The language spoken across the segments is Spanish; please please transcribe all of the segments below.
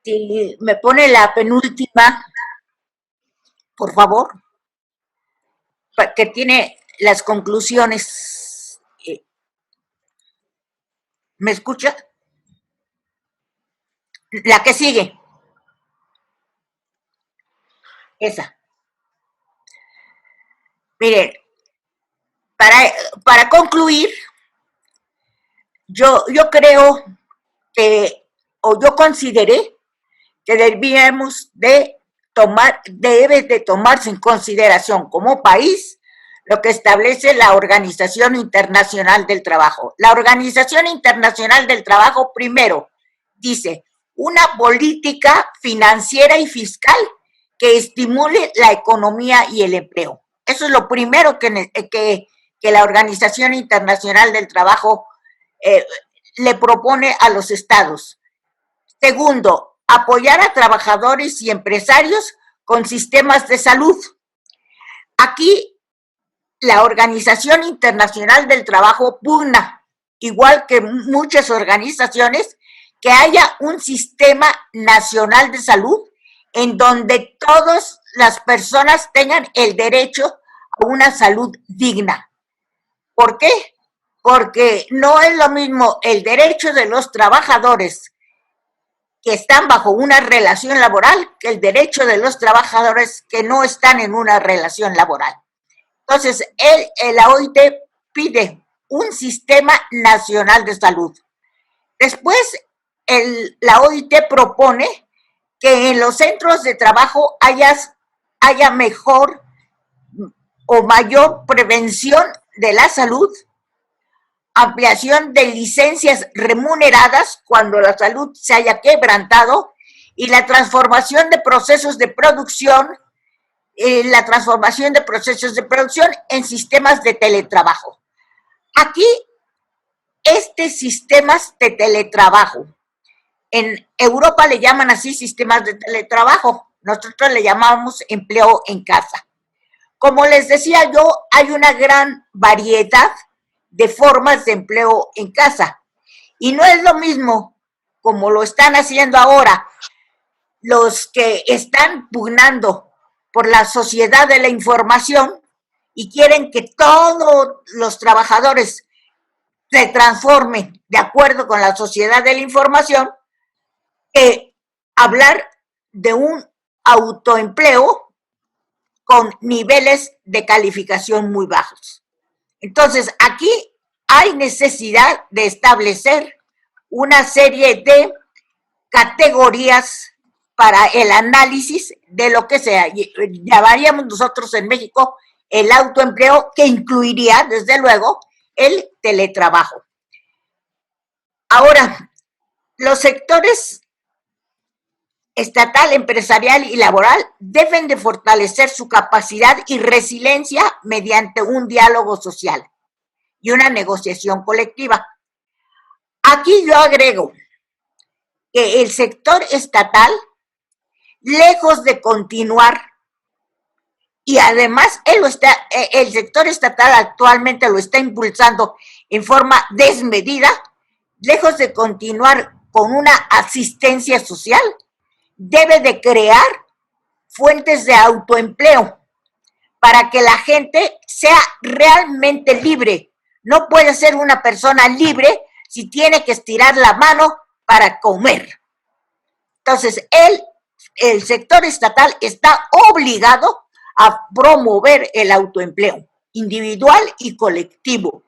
Si me pone la penúltima, por favor, que tiene las conclusiones. ¿Me escucha? La que sigue, esa. Miren, para, para concluir, yo creo que, o yo consideré que debíamos de debe de tomarse en consideración como país lo que establece la Organización Internacional del Trabajo. La Organización Internacional del Trabajo, primero, dice, una política financiera y fiscal que estimule la economía y el empleo. Eso es lo primero que la Organización Internacional del Trabajo eh, le propone a los estados. Segundo, apoyar a trabajadores y empresarios con sistemas de salud. Aquí la Organización Internacional del Trabajo pugna, igual que muchas organizaciones, que haya un sistema nacional de salud en donde todas las personas tengan el derecho a una salud digna. ¿Por qué? Porque no es lo mismo el derecho de los trabajadores que están bajo una relación laboral que el derecho de los trabajadores que no están en una relación laboral. Entonces, la OIT pide un sistema nacional de salud. Después, la OIT propone que en los centros de trabajo haya mejor o mayor prevención de la salud, ampliación de licencias remuneradas cuando la salud se haya quebrantado y la transformación de procesos de producción en sistemas de teletrabajo. Aquí, estos sistemas de teletrabajo, en Europa le llaman así sistemas de teletrabajo, nosotros le llamamos empleo en casa. Como les decía yo, hay una gran variedad de formas de empleo en casa. Y no es lo mismo como lo están haciendo ahora los que están pugnando por la sociedad de la información y quieren que todos los trabajadores se transformen de acuerdo con la sociedad de la información, que hablar de un autoempleo con niveles de calificación muy bajos. Entonces, aquí hay necesidad de establecer una serie de categorías para el análisis de lo que sea. Llamaríamos nosotros en México el autoempleo, que incluiría, desde luego, el teletrabajo. Ahora, los sectores estatal, empresarial y laboral deben de fortalecer su capacidad y resiliencia mediante un diálogo social y una negociación colectiva. Aquí yo agrego que el sector estatal, lejos de continuar, y además el sector estatal actualmente lo está impulsando en forma desmedida, lejos de continuar con una asistencia social, debe de crear fuentes de autoempleo para que la gente sea realmente libre. No puede ser una persona libre si tiene que estirar la mano para comer. Entonces, el sector estatal está obligado a promover el autoempleo individual y colectivo,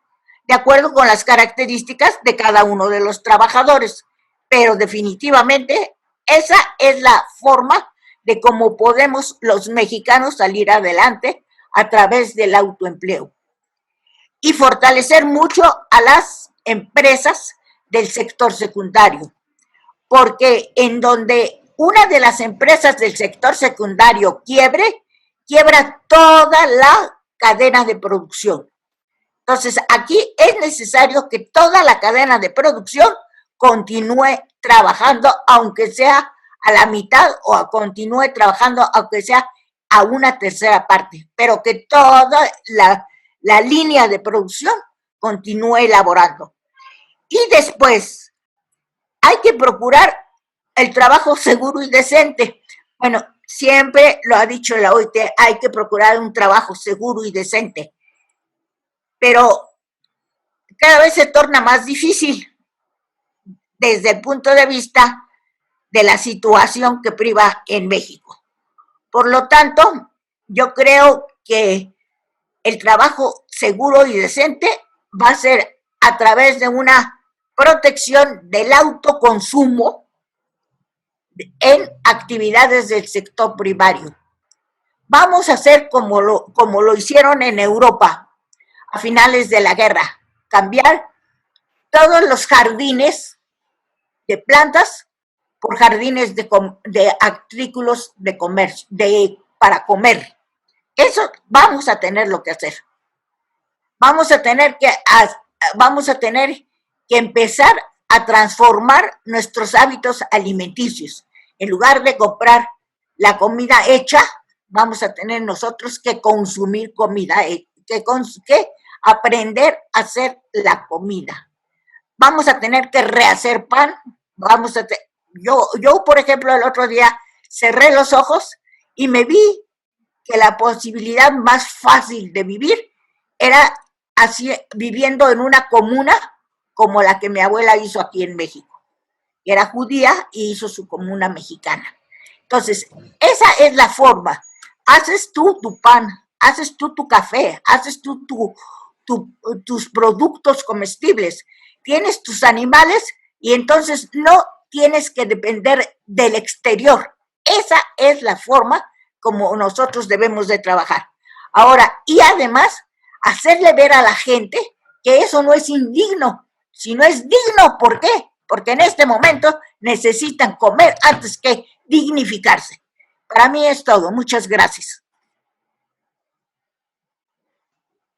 de acuerdo con las características de cada uno de los trabajadores. Pero definitivamente esa es la forma de cómo podemos los mexicanos salir adelante a través del autoempleo. Y fortalecer mucho a las empresas del sector secundario, porque en donde una de las empresas del sector secundario quiebra toda la cadena de producción. Entonces, aquí es necesario que toda la cadena de producción continúe trabajando, aunque sea a la mitad, o continúe trabajando, aunque sea a una tercera parte, pero que toda la línea de producción continúe elaborando. Y después hay que procurar el trabajo seguro y decente. Bueno, siempre lo ha dicho la OIT, hay que procurar un trabajo seguro y decente, pero cada vez se torna más difícil desde el punto de vista de la situación que priva en México. Por lo tanto, yo creo que el trabajo seguro y decente va a ser a través de una protección del autoconsumo en actividades del sector primario. Vamos a hacer como lo hicieron en Europa a finales de la guerra, cambiar todos los jardines de plantas por jardines de artículos de comercio, para comer. Eso vamos a tener lo que hacer. Vamos a tener que, vamos a tener que empezar a transformar nuestros hábitos alimenticios. En lugar de comprar la comida hecha, vamos a tener nosotros que consumir comida, que aprender a hacer la comida. Vamos a tener que rehacer pan, vamos a yo, por ejemplo, el otro día cerré los ojos y me vi que la posibilidad más fácil de vivir era así, viviendo en una comuna como la que mi abuela hizo aquí en México. Era judía y hizo su comuna mexicana. Entonces, esa es la forma. Haces tú tu pan, haces tú tu café, haces tú tus productos comestibles, tienes tus animales y entonces no tienes que depender del exterior. Esa es la forma como nosotros debemos de trabajar. Ahora, y además, hacerle ver a la gente que eso no es indigno, sino es digno. ¿Por qué? Porque en este momento necesitan comer antes que dignificarse. Para mí es todo. Muchas gracias.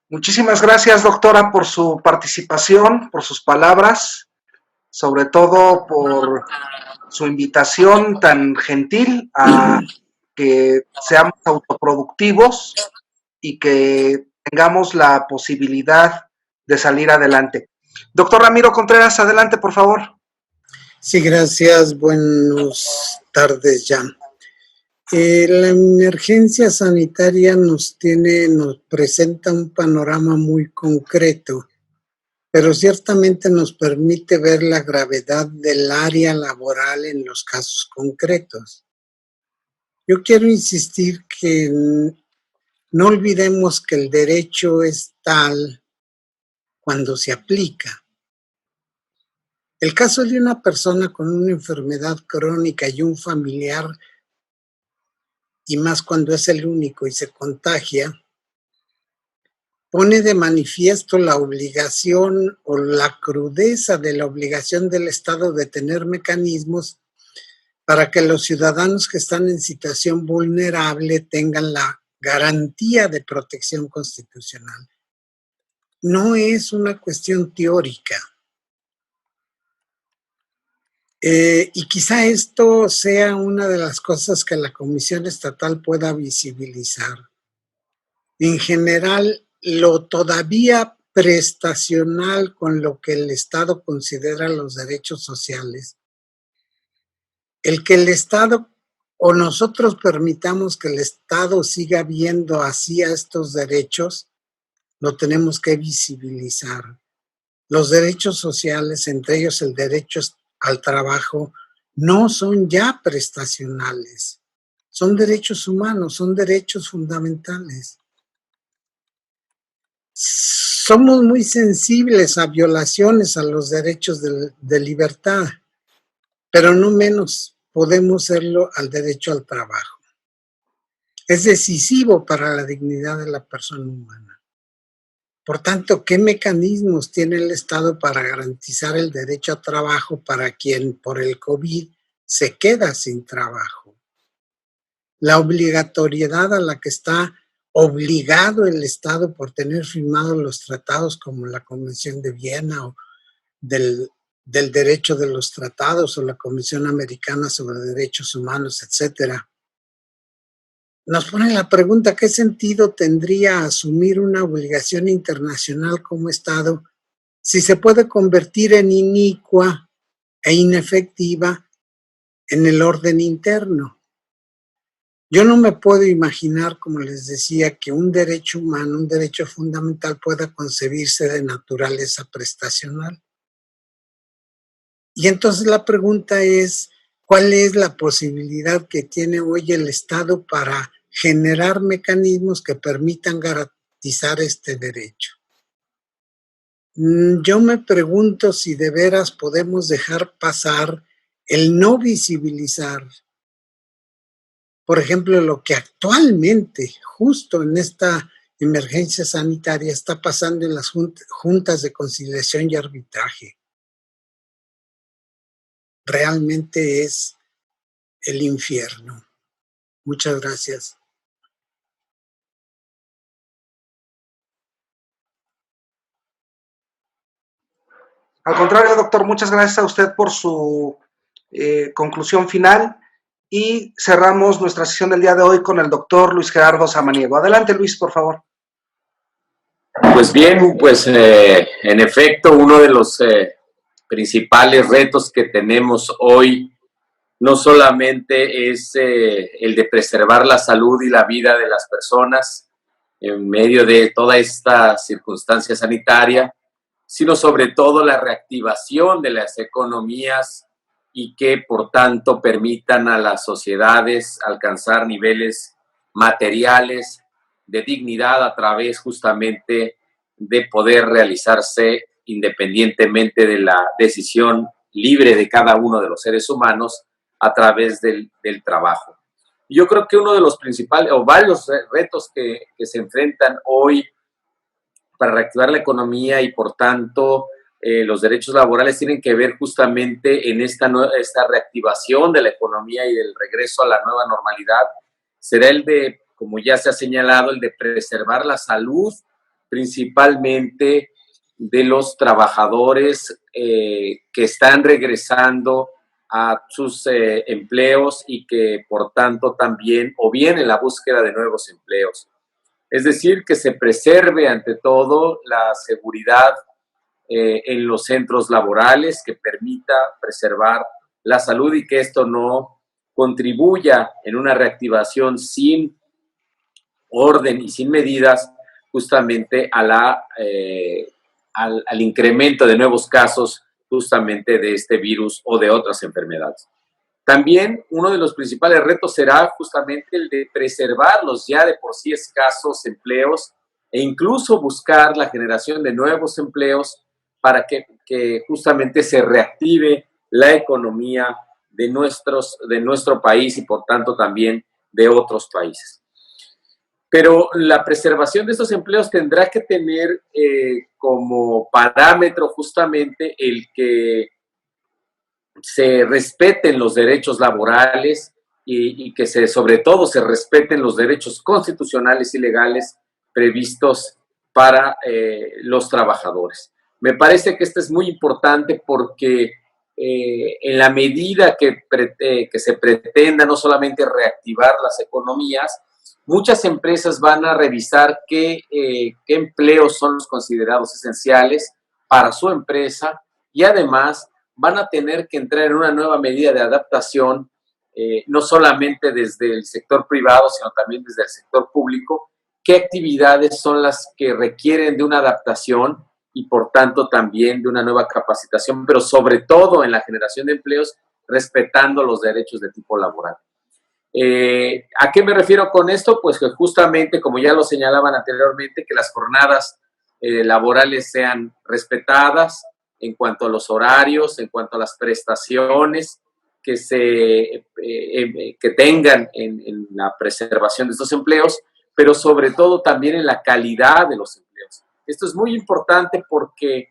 Muchísimas gracias, doctora, por su participación, por sus palabras, sobre todo por su invitación tan gentil a que seamos autoproductivos y que tengamos la posibilidad de salir adelante. Doctor Ramiro Contreras, adelante, por favor. Sí, gracias. Buenas tardes ya. La emergencia sanitaria nos presenta un panorama muy concreto, pero ciertamente nos permite ver la gravedad del área laboral en los casos concretos. Yo quiero insistir que no olvidemos que el derecho es tal cuando se aplica. El caso de una persona con una enfermedad crónica y un familiar, y más cuando es el único y se contagia, pone de manifiesto la obligación o la crudeza de la obligación del Estado de tener mecanismos para que los ciudadanos que están en situación vulnerable tengan la garantía de protección constitucional. No es una cuestión teórica. Y quizá esto sea una de las cosas que la Comisión Estatal pueda visibilizar. En general, lo todavía prestacional con lo que el Estado considera los derechos sociales, el que el Estado o nosotros permitamos que el Estado siga viendo así a estos derechos, lo tenemos que visibilizar. Los derechos sociales, entre ellos el derecho al trabajo, no son ya prestacionales, son derechos humanos, son derechos fundamentales. Somos muy sensibles a violaciones a los derechos de libertad, pero no menos podemos serlo al derecho al trabajo. Es decisivo para la dignidad de la persona humana. Por tanto, ¿qué mecanismos tiene el Estado para garantizar el derecho a trabajo para quien por el COVID se queda sin trabajo? La obligatoriedad a la que está obligado el Estado por tener firmados los tratados como la Convención de Viena o del derecho de los tratados o la Convención Americana sobre Derechos Humanos, etcétera. Nos pone la pregunta, ¿qué sentido tendría asumir una obligación internacional como Estado si se puede convertir en inicua e inefectiva en el orden interno. Yo no me puedo imaginar, como les decía, que un derecho humano, un derecho fundamental pueda concebirse de naturaleza prestacional. Y entonces la pregunta es, ¿cuál es la posibilidad que tiene hoy el Estado para generar mecanismos que permitan garantizar este derecho? Yo me pregunto si de veras podemos dejar pasar el no visibilizar, por ejemplo, lo que actualmente, justo en esta emergencia sanitaria, está pasando en las juntas de conciliación y arbitraje. Realmente es el infierno. Muchas gracias. Al contrario, doctor, muchas gracias a usted por su conclusión final y cerramos nuestra sesión del día de hoy con el doctor Luis Gerardo Samaniego. Adelante, Luis, por favor. Pues bien, pues en efecto, uno de los principales retos que tenemos hoy no solamente es el de preservar la salud y la vida de las personas en medio de toda esta circunstancia sanitaria, sino sobre todo la reactivación de las economías y que, por tanto, permitan a las sociedades alcanzar niveles materiales de dignidad a través justamente de poder realizarse independientemente de la decisión libre de cada uno de los seres humanos a través del trabajo. Yo creo que uno de los principales o varios retos que se enfrentan hoy para reactivar la economía y, por tanto, los derechos laborales tienen que ver justamente en esta reactivación de la economía y del regreso a la nueva normalidad. Será el de, como ya se ha señalado, el de preservar la salud, principalmente de los trabajadores que están regresando a sus empleos y que, por tanto, también, o bien en la búsqueda de nuevos empleos. Es decir, que se preserve ante todo la seguridad en los centros laborales, que permita preservar la salud y que esto no contribuya en una reactivación sin orden y sin medidas justamente a al incremento de nuevos casos justamente de este virus o de otras enfermedades. También uno de los principales retos será justamente el de preservar los ya de por sí escasos empleos e incluso buscar la generación de nuevos empleos para que justamente se reactive la economía de nuestro país y por tanto también de otros países. Pero la preservación de estos empleos tendrá que tener como parámetro justamente el que se respeten los derechos laborales y que sobre todo se respeten los derechos constitucionales y legales previstos para los trabajadores. Me parece que esto es muy importante porque en la medida que se pretenda no solamente reactivar las economías, muchas empresas van a revisar qué empleos son los considerados esenciales para su empresa y además van a tener que entrar en una nueva medida de adaptación, no solamente desde el sector privado, sino también desde el sector público, qué actividades son las que requieren de una adaptación y por tanto también de una nueva capacitación, pero sobre todo en la generación de empleos, respetando los derechos de tipo laboral. ¿A qué me refiero con esto? Pues que justamente, como ya lo señalaban anteriormente, que las jornadas laborales sean respetadas en cuanto a los horarios, en cuanto a las prestaciones que tengan en la preservación de estos empleos, pero sobre todo también en la calidad de los empleos. Esto es muy importante porque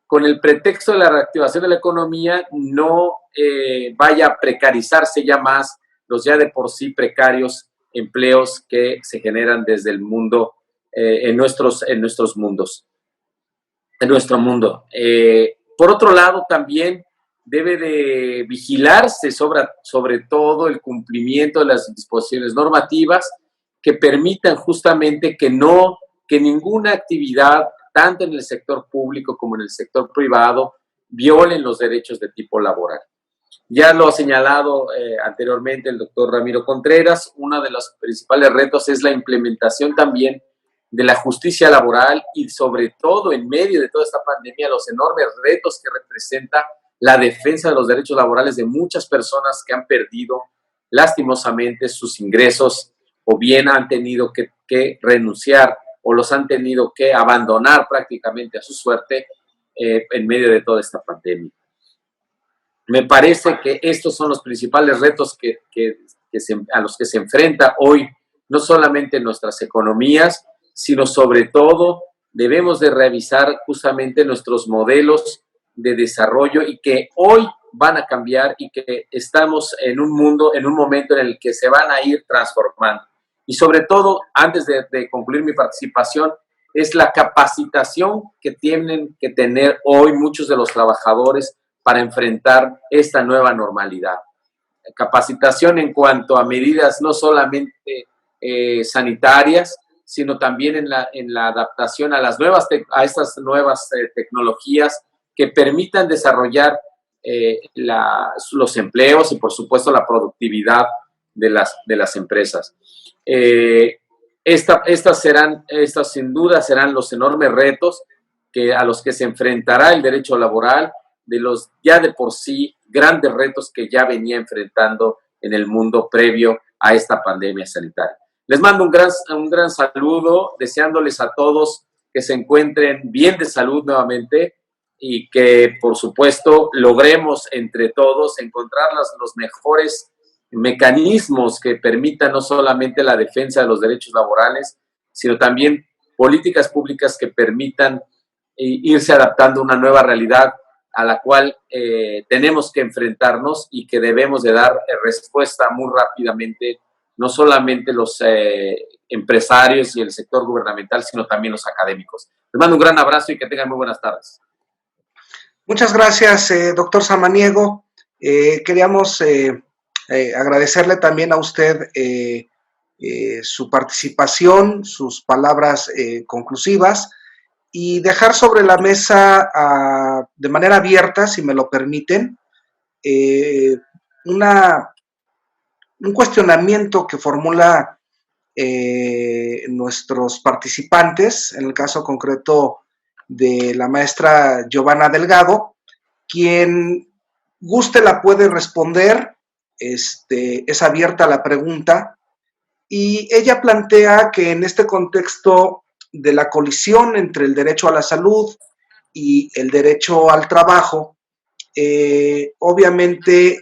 con el pretexto de la reactivación de la economía no vaya a precarizarse ya más los ya de por sí precarios empleos que se generan desde el mundo, en nuestro mundo. Por otro lado, también debe de vigilarse sobre todo el cumplimiento de las disposiciones normativas que permitan justamente que ninguna actividad, tanto en el sector público como en el sector privado, violen los derechos de tipo laboral. Ya lo ha señalado anteriormente el doctor Ramiro Contreras, uno de los principales retos es la implementación también de la justicia laboral y sobre todo en medio de toda esta pandemia, los enormes retos que representa la defensa de los derechos laborales de muchas personas que han perdido lastimosamente sus ingresos o bien han tenido que renunciar o los han tenido que abandonar prácticamente a su suerte en medio de toda esta pandemia. Me parece que estos son los principales retos a los que se enfrenta hoy, no solamente nuestras economías, sino sobre todo debemos de revisar justamente nuestros modelos de desarrollo y que hoy van a cambiar y que estamos en un mundo, en un momento en el que se van a ir transformando. Y sobre todo, antes de concluir mi participación, es la capacitación que tienen que tener hoy muchos de los trabajadores para enfrentar esta nueva normalidad. Capacitación en cuanto a medidas no solamente sanitarias, sino también en la adaptación a estas nuevas tecnologías que permitan desarrollar los empleos y, por supuesto, la productividad de las empresas. Estas sin duda serán los enormes retos a los que se enfrentará el derecho laboral, de los ya de por sí grandes retos que ya venía enfrentando en el mundo previo a esta pandemia sanitaria. Les mando un gran saludo, deseándoles a todos que se encuentren bien de salud nuevamente y que, por supuesto, logremos entre todos encontrar los mejores mecanismos que permitan no solamente la defensa de los derechos laborales, sino también políticas públicas que permitan irse adaptando a una nueva realidad a la cual tenemos que enfrentarnos y que debemos de dar respuesta muy rápidamente, no solamente los empresarios y el sector gubernamental, sino también los académicos. Les mando un gran abrazo y que tengan muy buenas tardes. Muchas gracias, doctor Samaniego. Queríamos agradecerle también a usted su participación, sus palabras conclusivas, y dejar sobre la mesa de manera abierta, si me lo permiten, un cuestionamiento que formula nuestros participantes, en el caso concreto de la maestra Giovanna Delgado. Quien guste la puede responder, es abierta la pregunta, y ella plantea que en este contexto de la colisión entre el derecho a la salud y el derecho al trabajo, obviamente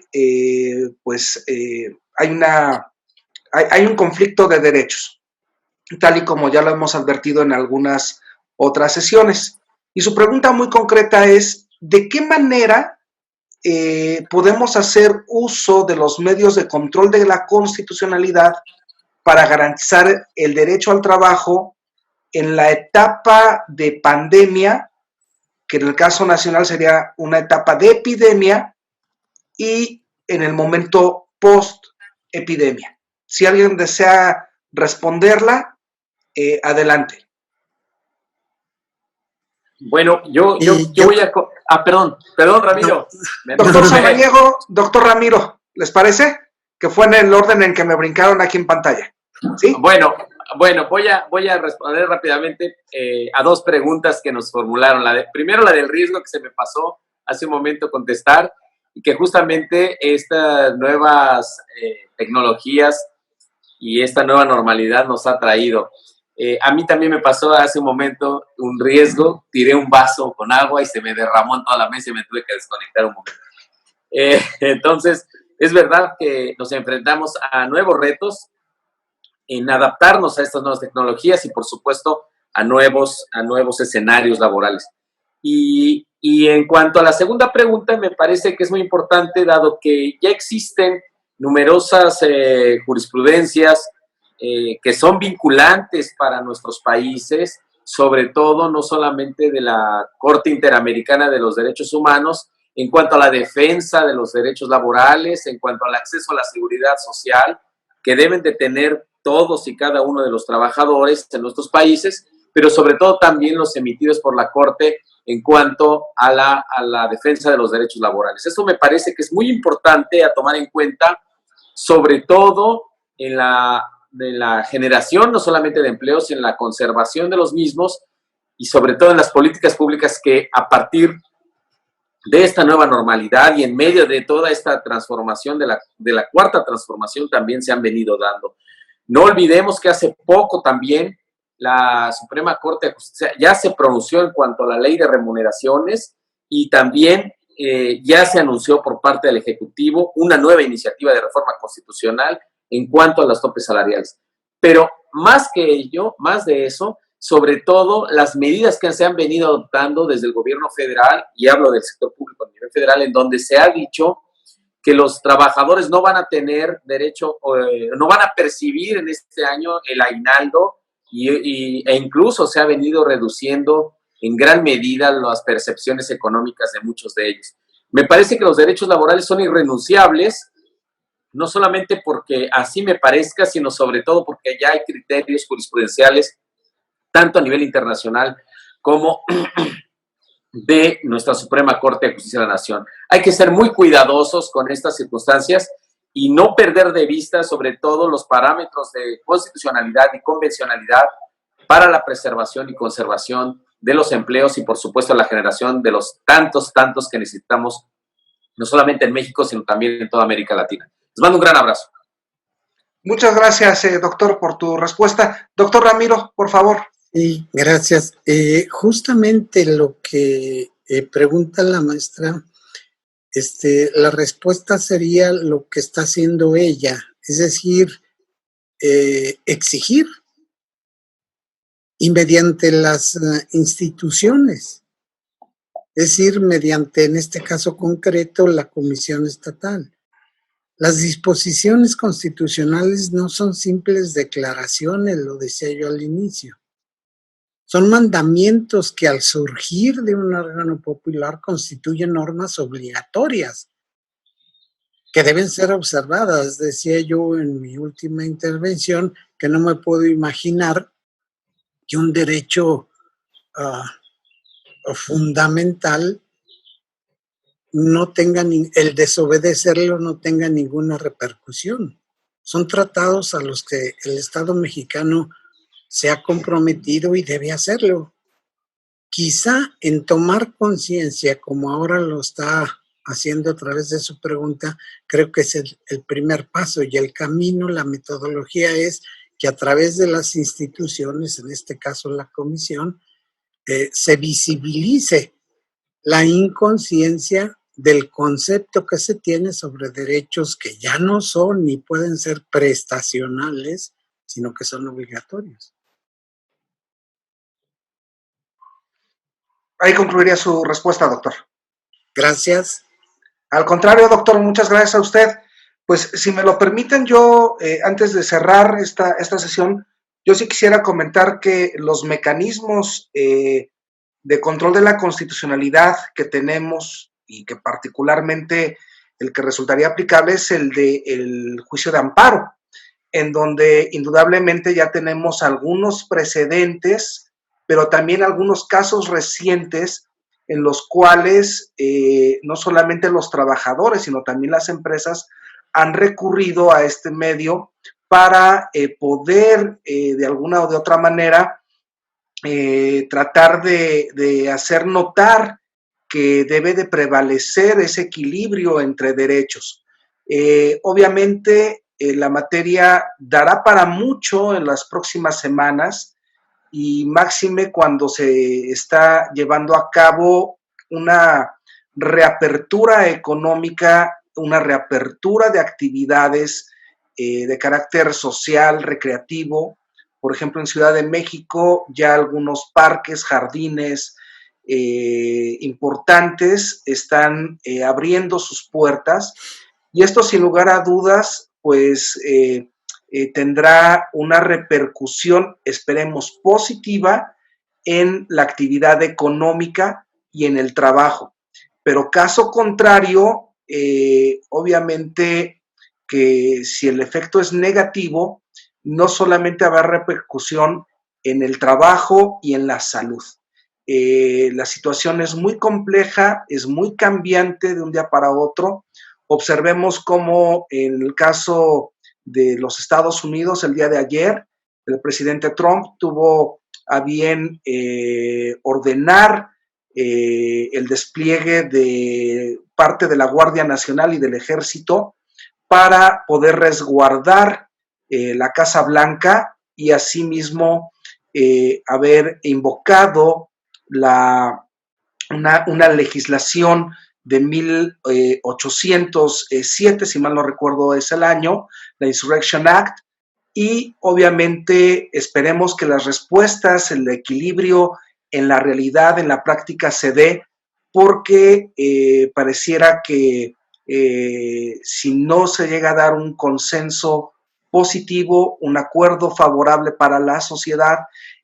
hay un conflicto de derechos, tal y como ya lo hemos advertido en algunas otras sesiones. Y su pregunta muy concreta es, ¿de qué manera podemos hacer uso de los medios de control de la constitucionalidad para garantizar el derecho al trabajo en la etapa de pandemia, que en el caso nacional sería una etapa de epidemia, y en el momento post-epidemia? Si alguien desea responderla, adelante. Bueno, yo voy a... perdón, Ramiro. Doctor Ramiro, ¿les parece? Que fue en el orden en que me brincaron aquí en pantalla. ¿Sí? Bueno, voy a responder rápidamente a dos preguntas que nos formularon. Primero la del riesgo, que se me pasó hace un momento contestar, y que justamente estas nuevas tecnologías y esta nueva normalidad nos ha traído. A mí también me pasó hace un momento un riesgo, tiré un vaso con agua y se me derramó en toda la mesa y me tuve que desconectar un momento. Entonces, es verdad que nos enfrentamos a nuevos retos en adaptarnos a estas nuevas tecnologías y, por supuesto, a nuevos escenarios laborales. Y en cuanto a la segunda pregunta, me parece que es muy importante, dado que ya existen numerosas jurisprudencias que son vinculantes para nuestros países, sobre todo no solamente de la Corte Interamericana de los Derechos Humanos, en cuanto a la defensa de los derechos laborales, en cuanto al acceso a la seguridad social, que deben de tener todos y cada uno de los trabajadores en nuestros países, pero sobre todo también los emitidos por la Corte en cuanto a la defensa de los derechos laborales. Esto me parece que es muy importante a tomar en cuenta, sobre todo en la generación no solamente de empleos, sino en la conservación de los mismos y sobre todo en las políticas públicas que a partir de esta nueva normalidad y en medio de toda esta transformación, de la cuarta transformación, también se han venido dando. No olvidemos que hace poco también la Suprema Corte de Justicia ya se pronunció en cuanto a la ley de remuneraciones y también ya se anunció por parte del Ejecutivo una nueva iniciativa de reforma constitucional en cuanto a los topes salariales. Pero más que ello, más de eso, sobre todo las medidas que se han venido adoptando desde el gobierno federal, y hablo del sector público a nivel federal, en donde se ha dicho que los trabajadores no van a tener derecho, no van a percibir en este año el aguinaldo e incluso se ha venido reduciendo en gran medida las percepciones económicas de muchos de ellos. Me parece que los derechos laborales son irrenunciables, no solamente porque así me parezca, sino sobre todo porque ya hay criterios jurisprudenciales, tanto a nivel internacional como de nuestra Suprema Corte de Justicia de la Nación. Hay que ser muy cuidadosos con estas circunstancias y no perder de vista sobre todo los parámetros de constitucionalidad y convencionalidad para la preservación y conservación de los empleos y por supuesto la generación de los tantos que necesitamos, no solamente en México, sino también en toda América Latina. Les mando un gran abrazo. Muchas gracias, doctor, por tu respuesta. Doctor Ramiro, por favor. Sí, gracias. Justamente lo que pregunta la maestra, la respuesta sería lo que está haciendo ella, es decir, exigir y mediante las instituciones, es decir, mediante, en este caso concreto, la Comisión Estatal. Las disposiciones constitucionales no son simples declaraciones, lo decía yo al inicio. Son mandamientos que al surgir de un órgano popular constituyen normas obligatorias que deben ser observadas. Decía yo en mi última intervención que no me puedo imaginar que un derecho fundamental no tenga el desobedecerlo no tenga ninguna repercusión. Son tratados a los que el Estado mexicano se ha comprometido y debe hacerlo. Quizá en tomar conciencia, como ahora lo está haciendo a través de su pregunta, creo que es el primer paso y el camino, la metodología es que a través de las instituciones, en este caso la comisión, se visibilice la inconsciencia del concepto que se tiene sobre derechos que ya no son ni pueden ser prestacionales, sino que son obligatorios. Ahí concluiría su respuesta, doctor. Gracias. Al contrario, doctor, muchas gracias a usted. Pues si me lo permiten, yo antes de cerrar esta sesión, yo sí quisiera comentar que los mecanismos de control de la constitucionalidad que tenemos y que particularmente el que resultaría aplicable es el del juicio de amparo, en donde indudablemente ya tenemos algunos precedentes, pero también algunos casos recientes en los cuales no solamente los trabajadores, sino también las empresas han recurrido a este medio para poder de alguna o de otra manera tratar de hacer notar que debe de prevalecer ese equilibrio entre derechos. Obviamente la materia dará para mucho en las próximas semanas y máxime cuando se está llevando a cabo una reapertura económica, una reapertura de actividades de carácter social, recreativo. Por ejemplo, en Ciudad de México ya algunos parques, jardines importantes están abriendo sus puertas y esto sin lugar a dudas pues tendrá una repercusión, esperemos, positiva en la actividad económica y en el trabajo. Pero caso contrario, obviamente que si el efecto es negativo, no solamente habrá repercusión en el trabajo y en la salud. la situación es muy compleja, es muy cambiante de un día para otro. Observemos cómo en el caso de los Estados Unidos, el día de ayer, el presidente Trump tuvo a bien ordenar el despliegue de parte de la Guardia Nacional y del Ejército para poder resguardar la Casa Blanca y asimismo haber invocado una legislación de 1807, si mal no recuerdo es el año, la Insurrection Act, y obviamente esperemos que las respuestas, el equilibrio en la realidad, en la práctica se dé, porque pareciera que si no se llega a dar un consenso positivo, un acuerdo favorable para la sociedad,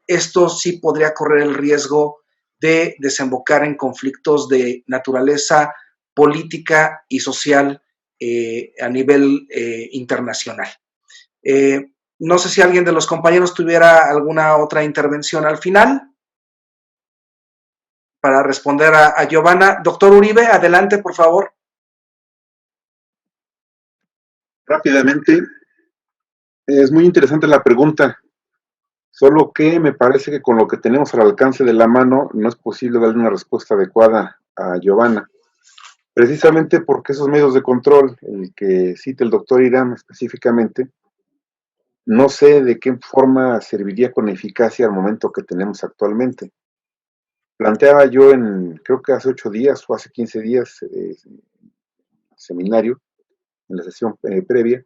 esto sí podría correr el riesgo de desembocar en conflictos de naturaleza política y social a nivel internacional. No sé si alguien de los compañeros tuviera alguna otra intervención al final para responder a Giovanna. Doctor Uribe, adelante, por favor. Rápidamente, es muy interesante la pregunta, solo que me parece que con lo que tenemos al alcance de la mano no es posible darle una respuesta adecuada a Giovanna, precisamente porque esos medios de control, el que cita el doctor Irán específicamente, no sé de qué forma serviría con eficacia al momento que tenemos actualmente. Planteaba yo creo que hace 8 días o hace 15 días, seminario, en la sesión previa,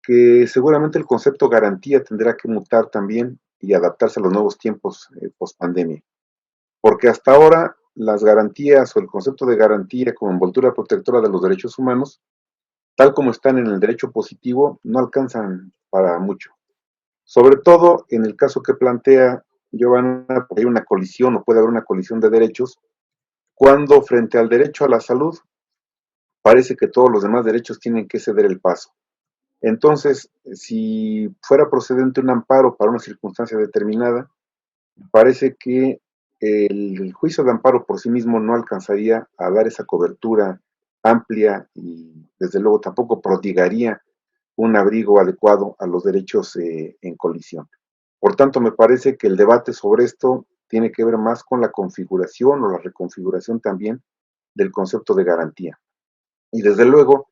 que seguramente el concepto garantía tendrá que mutar también y adaptarse a los nuevos tiempos post-pandemia. Porque hasta ahora las garantías o el concepto de garantía como envoltura protectora de los derechos humanos, tal como están en el derecho positivo, no alcanzan para mucho. Sobre todo en el caso que plantea Giovanna, hay una colisión o puede haber una colisión de derechos, cuando frente al derecho a la salud parece que todos los demás derechos tienen que ceder el paso. Entonces, si fuera procedente un amparo para una circunstancia determinada, parece que el juicio de amparo por sí mismo no alcanzaría a dar esa cobertura amplia y desde luego tampoco prodigaría un abrigo adecuado a los derechos en colisión. Por tanto, me parece que el debate sobre esto tiene que ver más con la configuración o la reconfiguración también del concepto de garantía. Y desde luego,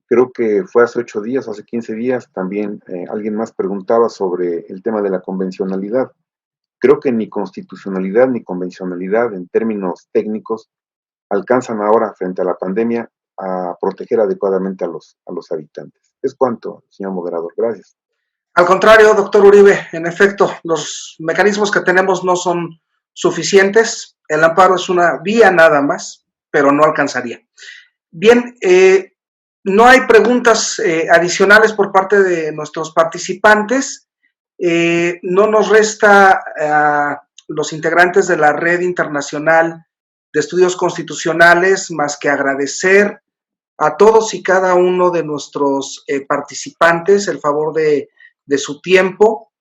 creo que fue hace 8 días o hace 15 días, también alguien más preguntaba sobre el tema de la convencionalidad. Creo que ni constitucionalidad ni convencionalidad en términos técnicos alcanzan ahora frente a la pandemia a proteger adecuadamente a los habitantes. Es cuanto, señor moderador. Gracias. Al contrario, doctor Uribe, en efecto, los mecanismos que tenemos no son suficientes. El amparo es una vía nada más, pero no alcanzaría. Bien, no hay preguntas adicionales por parte de nuestros participantes. No nos resta a los integrantes de la Red Internacional de Estudios Constitucionales más que agradecer a todos y cada uno de nuestros participantes el favor de su tiempo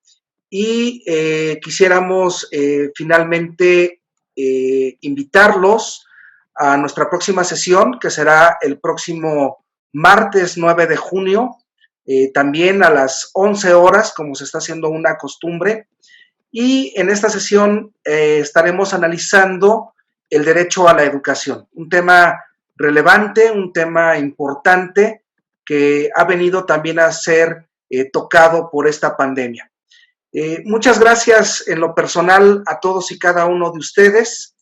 y quisiéramos finalmente invitarlos a nuestra próxima sesión, que será el próximo martes 9 de junio, también a las 11 horas, como se está haciendo una costumbre. Y en esta sesión estaremos analizando el derecho a la educación, un tema relevante, un tema importante que ha venido también a ser tocado por esta pandemia. Muchas gracias en lo personal a todos y cada uno de ustedes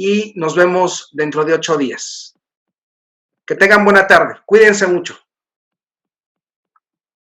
y nos vemos dentro de 8 días. Que tengan buena tarde. Cuídense mucho.